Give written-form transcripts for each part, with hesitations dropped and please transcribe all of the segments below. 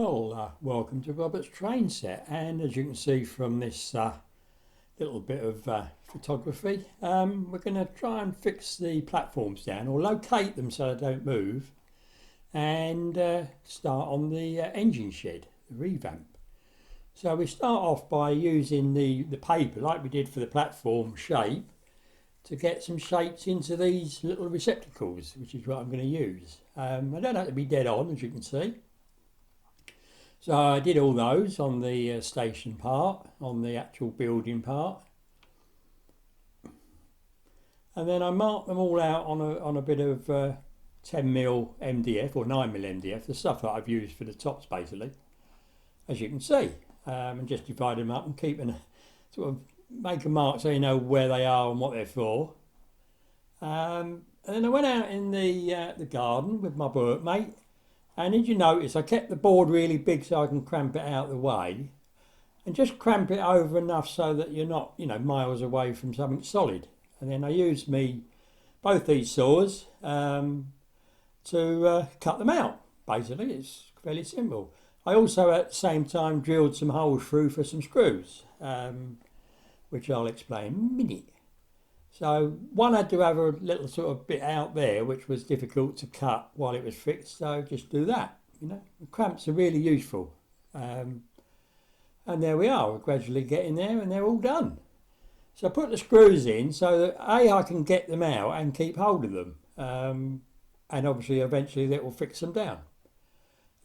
Well, welcome to Robert's train set, and as you can see from this little bit of photography, we're going to try and fix the platforms down or locate them so they don't move, and start on the engine shed, the revamp. So we start off by using the paper like we did for the platform shape to get some shapes into these little receptacles, which is what I'm going to use. I don't have to be dead on, as you can see. So I did all those on the station part, on the actual building part, and then I marked them all out on a bit of 10mm MDF or 9mm MDF, the stuff that I've used for the tops basically, as you can see, and just divide them up and keep a sort of make a mark so you know where they are and what they're for. And then I went out in the garden with my workmate. And as you notice, I kept the board really big so I can cramp it out of the way, and just cramp it over enough so that you're not, miles away from something solid. And then I used both these saws to cut them out. Basically, it's fairly simple. I also at the same time drilled some holes through for some screws, which I'll explain in a minute. So one had to have a little sort of bit out there which was difficult to cut while it was fixed, so just do that. The clamps are really useful. And there we are, we're gradually getting there and they're all done. So I put the screws in so that I can get them out and keep hold of them. And obviously eventually that will fix them down.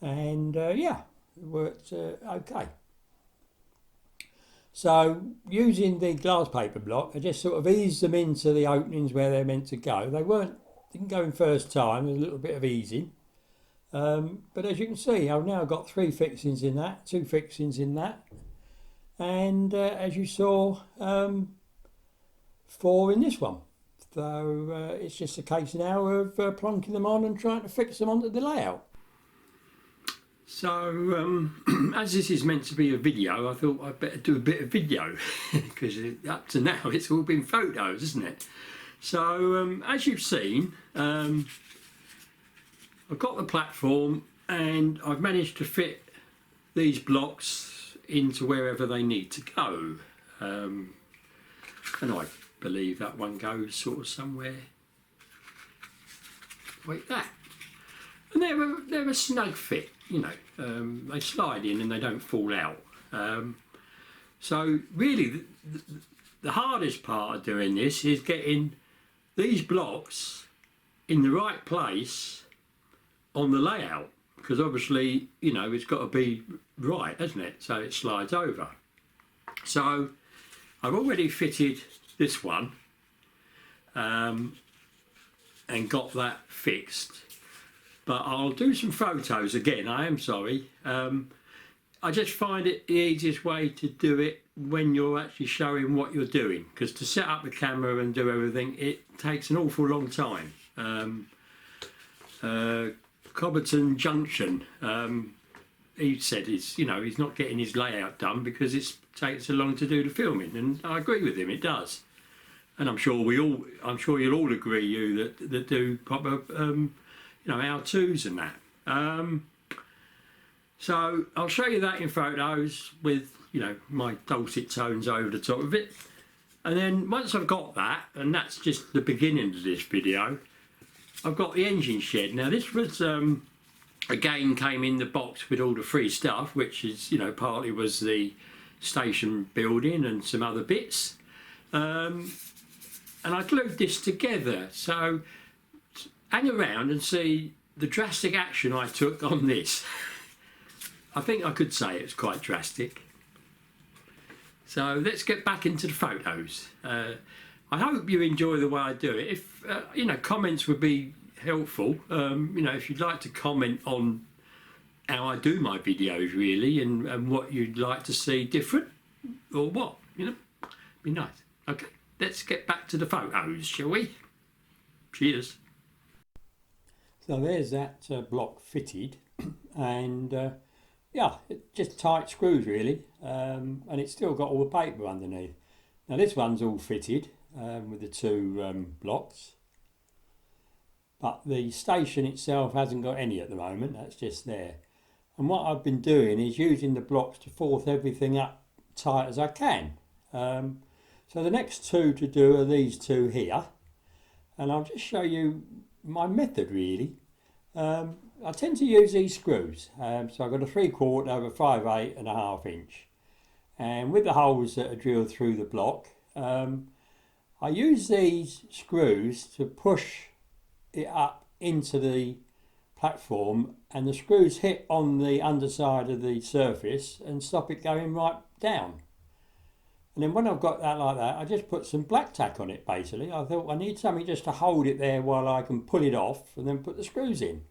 And yeah, it worked okay. So using the glass paper block, I just sort of eased them into the openings where they're meant to go. They didn't go in first time, there's a little bit of easing. But as you can see, I've now got 3 fixings in that, 2 fixings in that. And as you saw, 4 in this one. So it's just a case now of plonking them on and trying to fix them onto the layout. So, as this is meant to be a video, I thought I'd better do a bit of video because up to now it's all been photos, isn't it? So, as you've seen, I've got the platform and I've managed to fit these blocks into wherever they need to go. And I believe that one goes sort of somewhere like that. And they're a snug fit, they slide in and they don't fall out. So really the hardest part of doing this is getting these blocks in the right place on the layout, because obviously, it's got to be right, hasn't it? So it slides over. So I've already fitted this one and got that fixed. But I'll do some photos again, I am sorry. I just find it the easiest way to do it when you're actually showing what you're doing, because to set up the camera and do everything, it takes an awful long time. Cobberton Junction, he said he's not getting his layout done because it takes so long to do the filming, and I agree with him, it does. And I'm sure you'll all agree, that do proper how-tos and that. So I'll show you that in photos with my dulcet tones over the top of it, and then once I've got that, and that's just the beginning of this video, I've got the engine shed. Now this was again came in the box with all the free stuff, which is partly was the station building and some other bits, and I glued this together. So hang around and see the drastic action I took on this. I think I could say it's quite drastic. So let's get back into the photos. I hope you enjoy the way I do it. If comments would be helpful. If you'd like to comment on how I do my videos really, and what you'd like to see different or what, be nice. Okay, let's get back to the photos, shall we? Cheers. So there's that block fitted, and yeah, just tight screws really, and it's still got all the paper underneath. Now this one's all fitted with the 2 blocks, but the station itself hasn't got any at the moment, that's just there. And what I've been doing is using the blocks to force everything up tight as I can. So the next two to do are these two here, and I'll just show you my method really. I tend to use these screws, so I've got a 3/4 over 5/8 and a 1/2 inch, and with the holes that are drilled through the block, I use these screws to push it up into the platform, and the screws hit on the underside of the surface and stop it going right down. And then when I've got that like that, I just put some black tack on it basically. I thought I need something just to hold it there while I can pull it off and then put the screws in.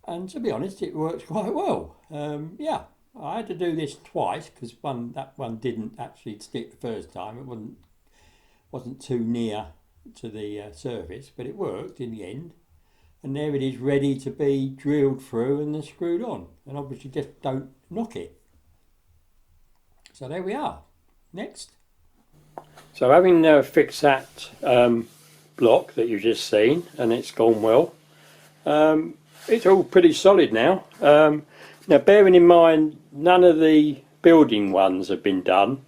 And to be honest, it works quite well. Yeah, I had to do this twice because that one didn't actually stick the first time. It wasn't too near to the surface, but it worked in the end. And there it is, ready to be drilled through and then screwed on. And obviously just don't knock it. So there we are. Next. So having fixed that block that you've just seen, and it's gone well, it's all pretty solid now. Now bearing in mind none of the building ones have been done,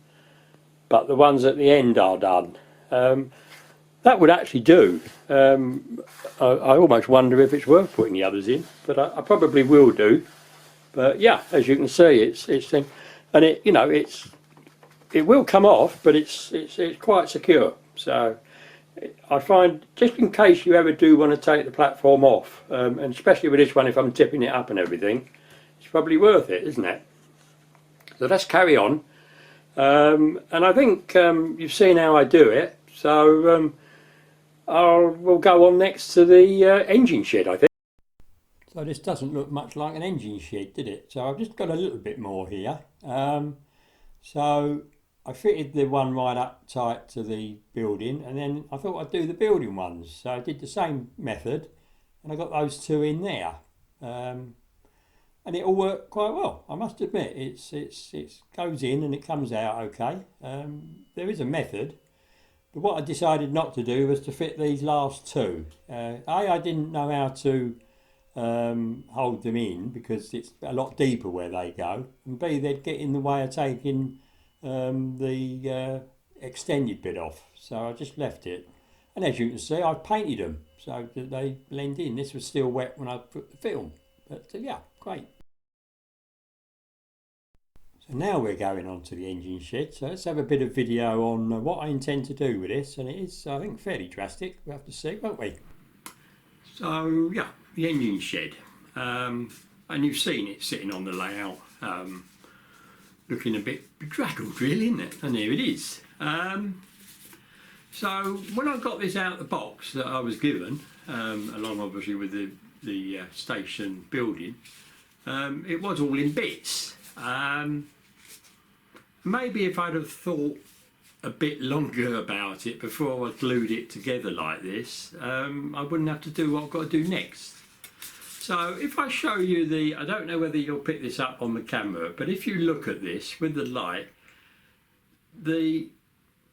but the ones at the end are done. That would actually do. I almost wonder if it's worth putting the others in, but I probably will do. But yeah, as you can see, it's and it, you know, it will come off, but it's quite secure. So I find, just in case you ever do want to take the platform off, and especially with this one, if I'm tipping it up and everything, it's probably worth it, isn't it? So let's carry on. And I think you've seen how I do it, so we'll go on next to the engine shed, I think. So this doesn't look much like an engine shed, did it? So I've just got a little bit more here. So I fitted the one right up tight to the building, and then I thought I'd do the building ones. So I did the same method, and I got those two in there. And it all worked quite well, I must admit. It goes in and it comes out okay. There is a method, but what I decided not to do was to fit these last two. I didn't know how to hold them in because it's a lot deeper where they go, and B, they'd get in the way of taking the extended bit off, so I just left it. And as you can see, I've painted them so that they blend in. This was still wet when I put the film, but yeah, great. So now we're going on to the engine shed, so let's have a bit of video on what I intend to do with this, and it is, I think, fairly drastic. We'll have to see, won't we? So yeah, the engine shed, and you've seen it sitting on the layout, looking a bit bedraggled really, isn't it? And here it is. So when I got this out of the box that I was given, along obviously with the station building, it was all in bits. Maybe if I'd have thought a bit longer about it before I glued it together like this, I wouldn't have to do what I've got to do next. So if I show you I don't know whether you'll pick this up on the camera, but if you look at this with the light, the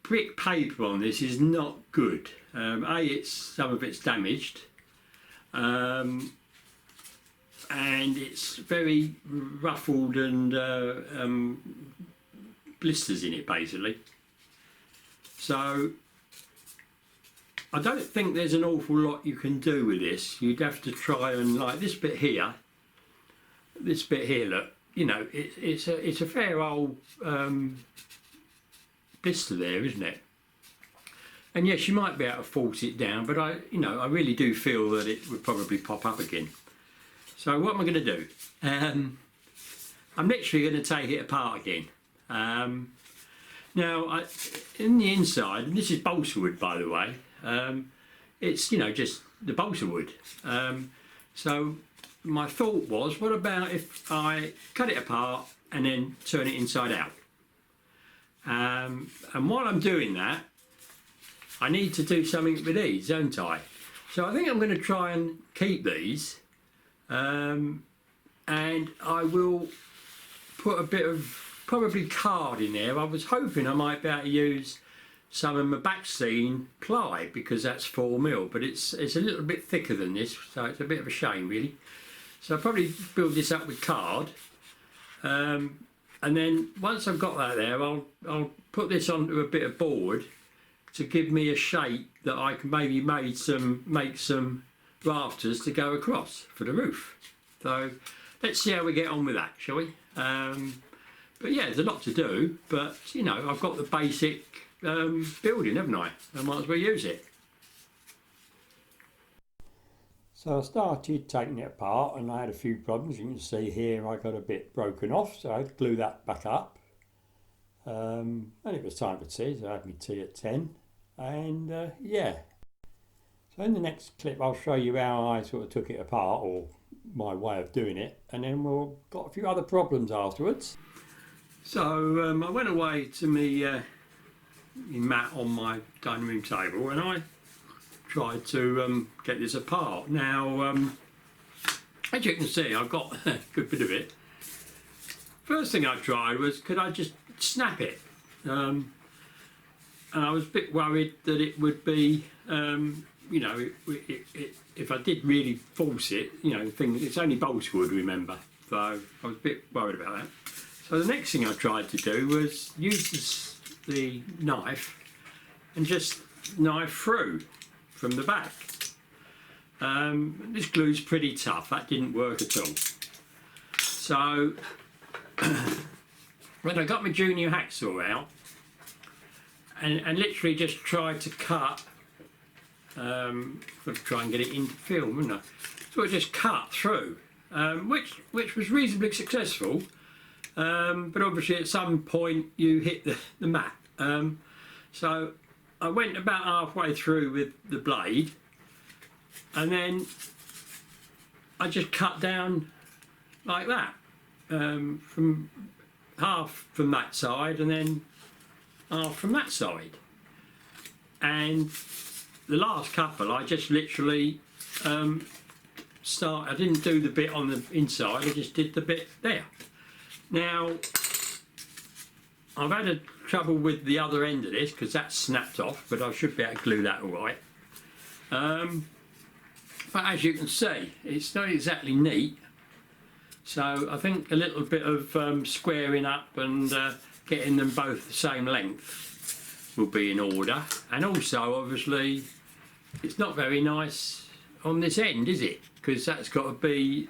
brick paper on this is not good. Some of it's damaged, and it's very ruffled and blisters in it basically. So I don't think there's an awful lot you can do with this. You'd have to try and, like this bit here, look, you know, it's a fair old blister there, isn't it? And yes, you might be able to force it down, but I really do feel that it would probably pop up again. So what am I going to do? I'm literally going to take it apart again. Now, in the inside, and this is balsa wood, by the way, it's, you know, just the balsa wood. So my thought was, what about if I cut it apart and then turn it inside out? And while I'm doing that, I need to do something with these, don't I? So I think I'm going to try and keep these, and I will put a bit of probably card in there. I was hoping I might be able to use some of my back seam ply because that's 4mm, but it's a little bit thicker than this, so it's a bit of a shame really. So I'll probably build this up with card. And then once I've got that there, I'll put this onto a bit of board to give me a shape that I can maybe make some rafters to go across for the roof. So let's see how we get on with that, shall we? But yeah, there's a lot to do, but you know, I've got the basic building, haven't I? I might as well use it. So I started taking it apart and I had a few problems. You can see here I got a bit broken off, so I had to glue that back up. And it was time for tea, so I had my tea at 10. And yeah, so in the next clip I'll show you how I sort of took it apart, or my way of doing it, and then we'll got a few other problems afterwards. So I went away to my mat on my dining room table and I tried to get this apart. Now as you can see, I've got a good bit of it. First thing I tried was, could I just snap it? And I was a bit worried that it would be, you know, if I did really force it, you know, it's only basswood, remember, so I was a bit worried about that. So the next thing I tried to do was use the knife and just knife through from the back. This glue's pretty tough, that didn't work at all. So when I got my junior hacksaw out and literally just tried to cut, got to try and get it into film, wouldn't I? So I just cut through, which was reasonably successful, but obviously at some point you hit the mat. So I went about halfway through with the blade and then I just cut down like that, from half from that side and then half from that side. And the last couple I just literally I didn't do the bit on the inside, I just did the bit there. Now I've had a trouble with the other end of this because that's snapped off, but I should be able to glue that all right. But as you can see, it's not exactly neat. So I think a little bit of squaring up and getting them both the same length will be in order. And also, obviously, it's not very nice on this end, is it? Because that's going to be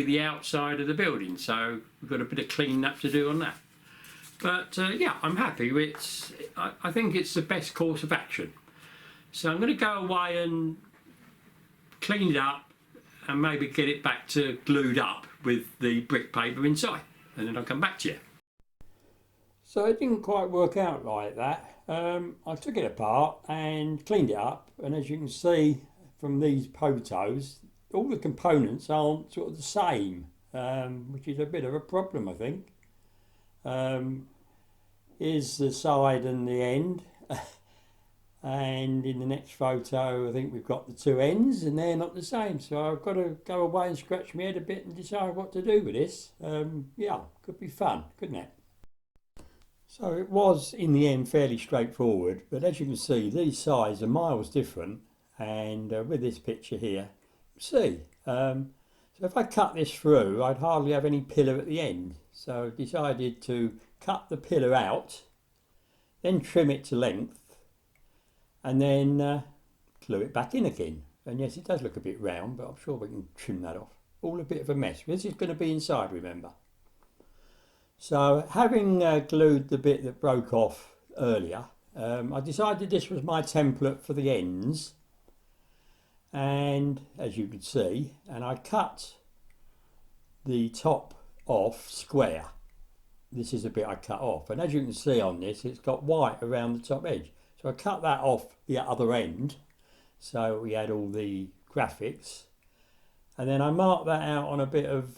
the outside of the building. So we've got a bit of cleaning up to do on that. But yeah, I'm happy. I think it's the best course of action. So I'm going to go away and clean it up and maybe get it back to glued up with the brick paper inside, and then I'll come back to you. So it didn't quite work out like that. I took it apart and cleaned it up, and as you can see from these photos, all the components aren't sort of the same, which is a bit of a problem, I think. Here's the side and the end. And in the next photo I think we've got the two ends and they're not the same, so I've got to go away and scratch my head a bit and decide what to do with this. Yeah, could be fun, couldn't it? So it was in the end fairly straightforward, but as you can see these sides are miles different, and with this picture here, see, so if I cut this through I'd hardly have any pillar at the end, so I decided to cut the pillar out, then trim it to length, and then glue it back in again. And yes, it does look a bit round, but I'm sure we can trim that off. All a bit of a mess. This is going to be inside, remember. So having glued the bit that broke off earlier, I decided this was my template for the ends. And as you can see, and I cut the top off square. This is the bit I cut off. And as you can see on this, it's got white around the top edge. So I cut that off the other end, so we had all the graphics, and then I marked that out on a bit of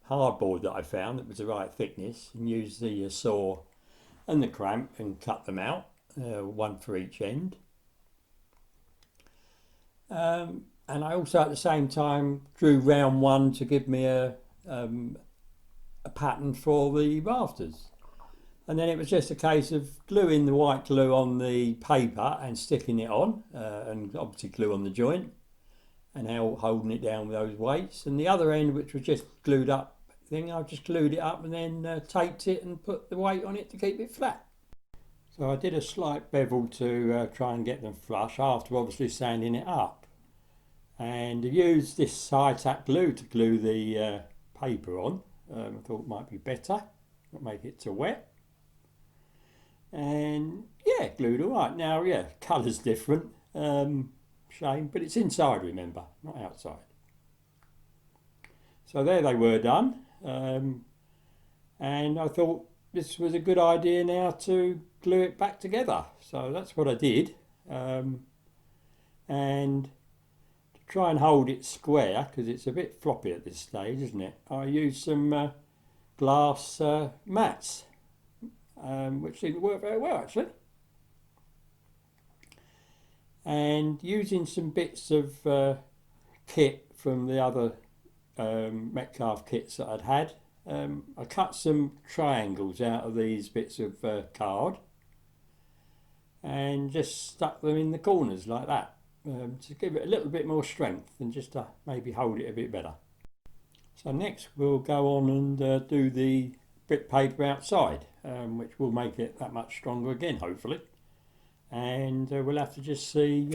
hardboard that I found that was the right thickness, and used the saw and the clamp and cut them out, one for each end. And I also at the same time drew round one to give me a pattern for the rafters. And then it was just a case of gluing the white glue on the paper and sticking it on, and obviously glue on the joint, and holding it down with those weights. And the other end, which was just glued up thing, I just glued it up and then taped it and put the weight on it to keep it flat. So I did a slight bevel to try and get them flush after obviously sanding it up. And I used this high-tack glue to glue the paper on. I thought it might be better, not make it too wet. And yeah, glued all right. Now, yeah, colour's different. Shame, but it's inside, remember, not outside. So there they were done. And I thought this was a good idea now to glue it back together. So that's what I did. And to try and hold it square, because it's a bit floppy at this stage, isn't it? I used some glass mats, which seemed to work very well actually. And using some bits of kit from the other Metcalf kits that I'd had, I cut some triangles out of these bits of card and just stuck them in the corners like that, to give it a little bit more strength and just to maybe hold it a bit better. So next we'll go on and do the brick paper outside, which will make it that much stronger again, hopefully. And we'll have to just see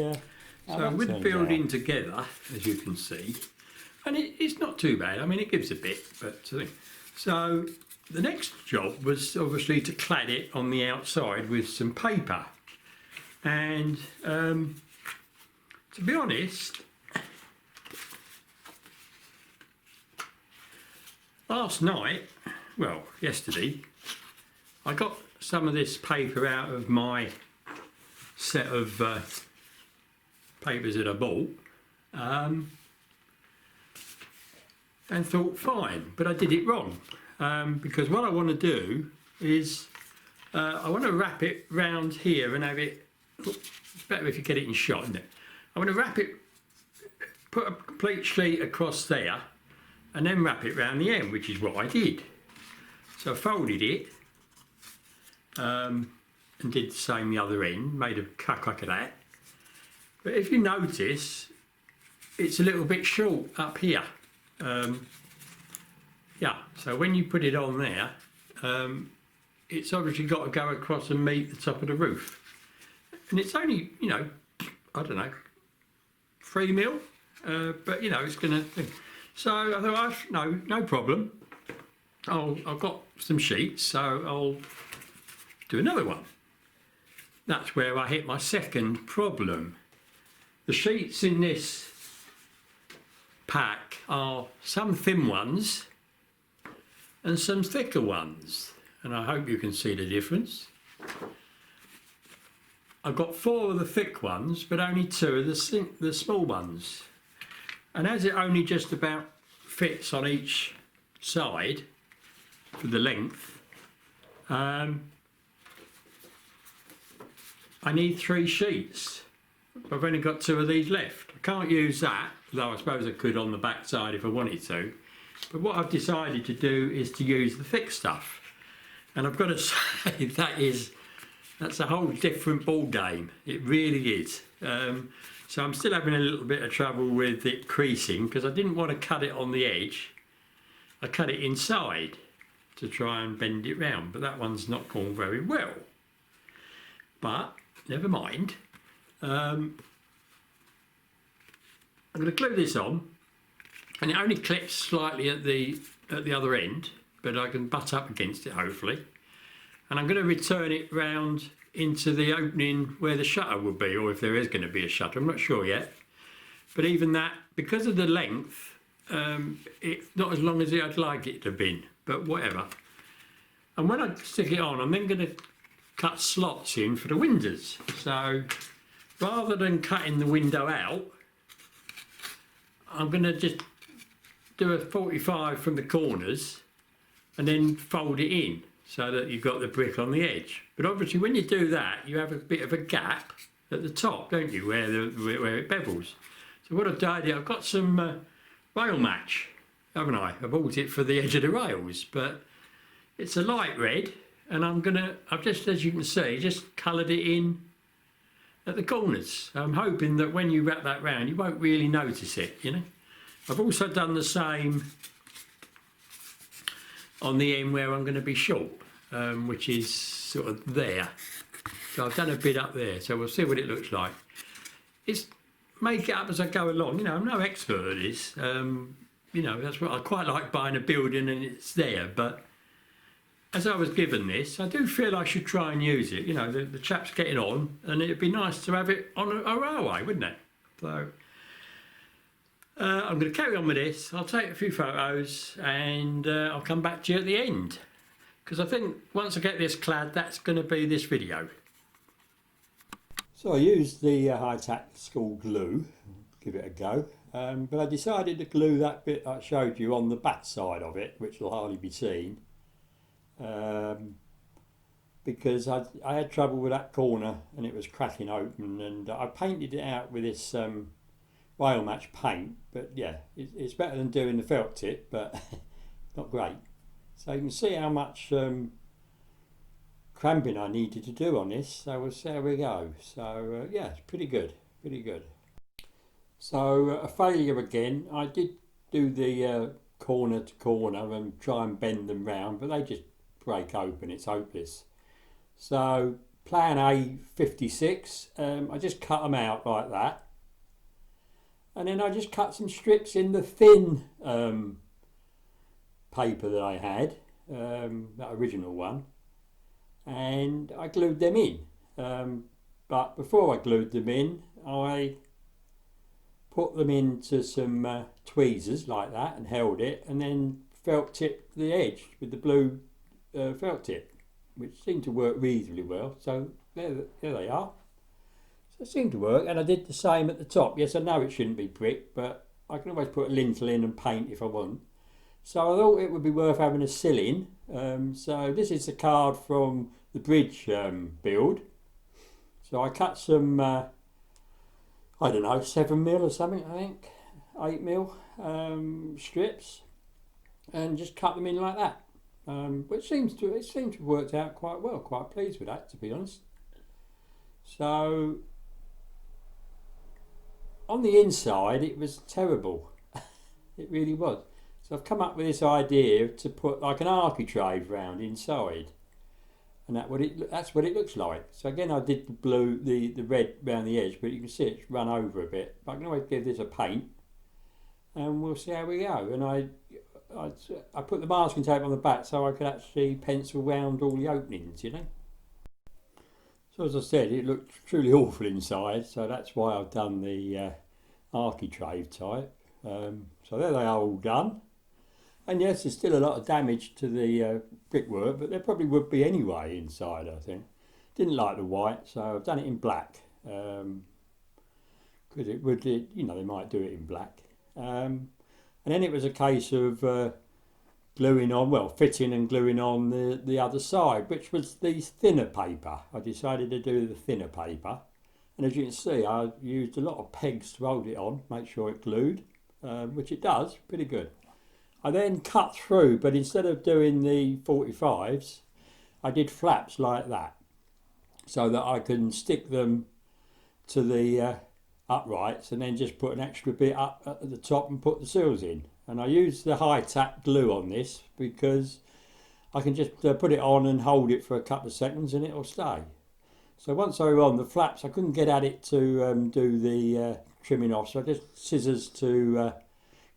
so with the building together, as you can see, and it's not too bad. I mean, it gives a bit, but so the next job was obviously to clad it on the outside with some paper. And to be honest, last night, well, yesterday, I got some of this paper out of my set of papers that I bought, and thought fine, but I did it wrong, because what I want to do is I want to wrap it round here and have it, it's better if you get it in shot, isn't it? I want to wrap it, put a complete sheet across there and then wrap it round the end, which is what I did. So I folded it and did the same the other end, made a cut of that. But if you notice, it's a little bit short up here. Yeah, so when you put it on there, it's obviously got to go across and meet the top of the roof. And it's only, you know, I don't know, 3 mil, but you know, it's gonna, so I thought, no problem. I've got some sheets, so I'll do another one. That's where I hit my second problem. The sheets in this pack are some thin ones and some thicker ones, and I hope you can see the difference. I've got 4 of the thick ones, but only 2 of the small ones. And as it only just about fits on each side for the length, I need 3 sheets. I've only got 2 of these left. I can't use that, though I suppose I could on the back side if I wanted to. But what I've decided to do is to use the thick stuff. And I've got to say that's a whole different ball game. It really is. So I'm still having a little bit of trouble with it creasing because I didn't want to cut it on the edge. I cut it inside to try and bend it round, but that one's not gone very well. But never mind. I'm going to glue this on, and it only clips slightly at the other end, but I can butt up against it hopefully. And I'm going to return it round into the opening where the shutter will be, or if there is going to be a shutter, I'm not sure yet. But even that, because of the length, it's not as long as I'd like it to have been, but whatever. And when I stick it on, I'm then going to cut slots in for the windows. So rather than cutting the window out, I'm going to just do a 45 from the corners and then fold it in so that you've got the brick on the edge. But obviously when you do that, you have a bit of a gap at the top, don't you, where it bevels. So what I've done, I've got some rail match, haven't I? I bought it for the edge of the rails, but it's a light red, and I've just, as you can see, just coloured it in at the corners. I'm hoping that when you wrap that round, you won't really notice it, you know. I've also done the same on the end where I'm going to be short, which is sort of there. So I've done a bit up there, so we'll see what it looks like. It's make it up as I go along. You know, I'm no expert at this. You know, that's what I quite like, buying a building and it's there. But as I was given this, I do feel I should try and use it. You know, the chap's getting on, and it'd be nice to have it on a railway, wouldn't it? So I'm going to carry on with this. I'll take a few photos and I'll come back to you at the end, because I think once I get this clad, that's going to be this video. So I used the high-tack school glue, give it a go, but I decided to glue that bit I showed you on the back side of it, which will hardly be seen, because I had trouble with that corner and it was cracking open, and I painted it out with this whale match paint, but yeah, it's better than doing the felt tip, but not great. So you can see how much cramping I needed to do on this, so we'll see how we go. So yeah, it's pretty good, pretty good. So a failure again. I did do the corner to corner and try and bend them round, but they just break open. It's hopeless. So plan A 56, I just cut them out like that, and then I just cut some strips in the thin paper that I had, that original one, and I glued them in. But before I glued them in, I put them into some tweezers like that and held it, and then felt tipped the edge with the blue felt tip, which seemed to work reasonably well. So there they are. So it seemed to work, and I did the same at the top. Yes, I know it shouldn't be brick, but I can always put a lintel in and paint if I want. So I thought it would be worth having a sill in. So this is the card from the bridge build. So I cut some, I don't know, 7mm or something, I think, 8mm strips, and just cut them in like that. Which seems to have worked out quite well. Quite pleased with that, to be honest. So on the inside, it was terrible. It really was. So I've come up with this idea to put like an architrave round inside, and that's what it looks like. So again, I did the blue, the red round the edge, but you can see it's run over a bit. But I can always give this a paint, and we'll see how we go. And I put the masking tape on the back so I could actually pencil round all the openings, you know. So as I said, it looked truly awful inside, so that's why I've done the architrave type. So there they are, all done. And yes, there's still a lot of damage to the brickwork, but there probably would be anyway inside, I think. Didn't like the white, so I've done it in black. Because it would, you know, they might do it in black. And then it was a case of gluing on, well, fitting and gluing on the other side, which was the thinner paper. I decided to do the thinner paper. And as you can see, I used a lot of pegs to hold it on, make sure it glued, which it does, pretty good. I then cut through, but instead of doing the 45s, I did flaps like that, so that I can stick them to the uprights and then just put an extra bit up at the top and put the seals in. And I used the high-tack glue on this because I can just put it on and hold it for a couple of seconds and it'll stay. So once I were on the flaps, I couldn't get at it to do the trimming off, so I just scissors to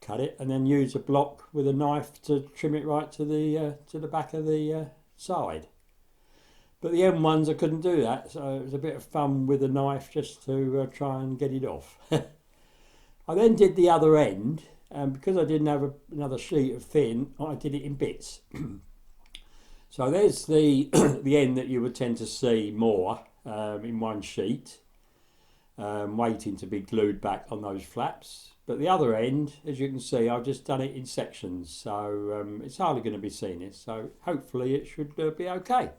cut it, and then use a block with a knife to trim it right to the back of the side. But the end ones I couldn't do that, so it was a bit of fun with a knife just to try and get it off. I then did the other end, and because I didn't have another sheet of thin, I did it in bits. So there's the the end that you would tend to see more in one sheet, waiting to be glued back on those flaps. But the other end, as you can see, I've just done it in sections, so it's hardly going to be seen this, so hopefully it should be okay.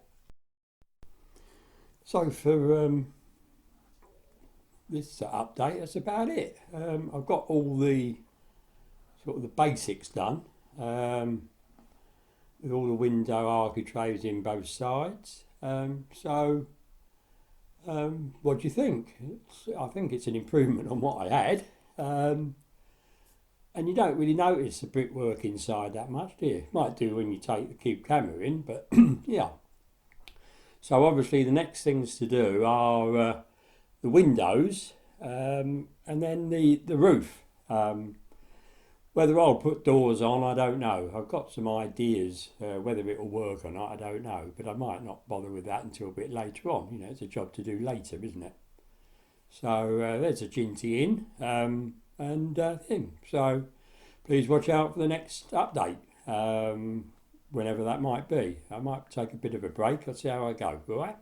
So for this update, that's about it. I've got all the sort of the basics done, with all the window architraves in both sides. So What do you think? I think it's an improvement on what I had. And you don't really notice the brickwork inside that much, do you? Might do when you take the cube camera in, but yeah. So obviously the next things to do are the windows and then the roof. Whether I'll put doors on, I don't know. I've got some ideas. Whether it'll work or not, I don't know. But I might not bother with that until a bit later on. You know, it's a job to do later, isn't it? So there's a Ginty in and him. So please watch out for the next update, whenever that might be. I might take a bit of a break. I'll see how I go. All right.